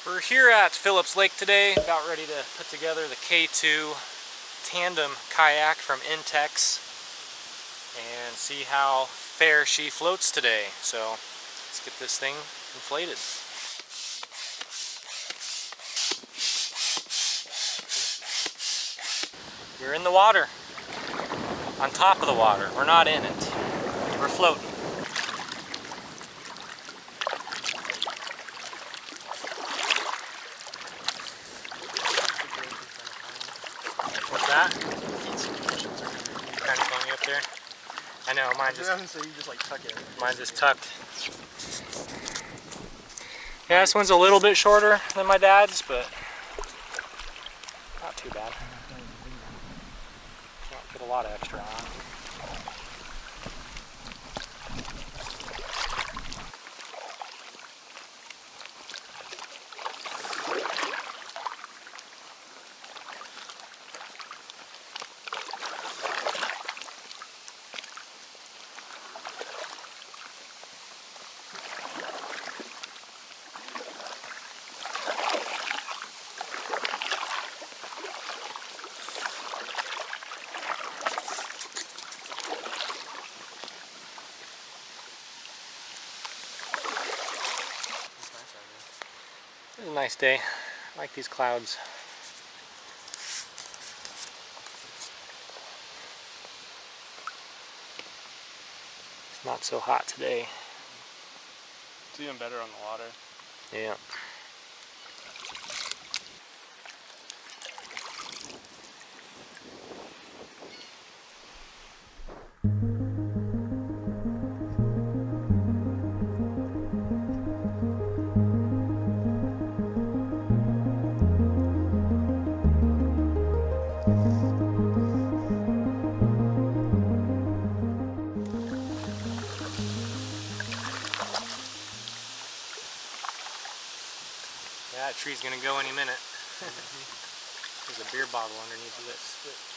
We're here at Phillips Lake today, about ready to put together the K2 Tandem Kayak from Intex and see how fair she floats today. So let's get this thing inflated. We're in the water, on top of the water. We're not in it. We're floating. What's that? Kind of funny up there. I know, mine just. So you just like tuck it. Mine just tucked. Yeah, this one's a little bit shorter than my dad's, but not too bad. Can't put a lot of extra on. It's a nice day. I like these clouds. It's not so hot today. It's even better on the water. Yeah. Yeah, that tree's gonna go any minute. There's a beer bottle underneath of this.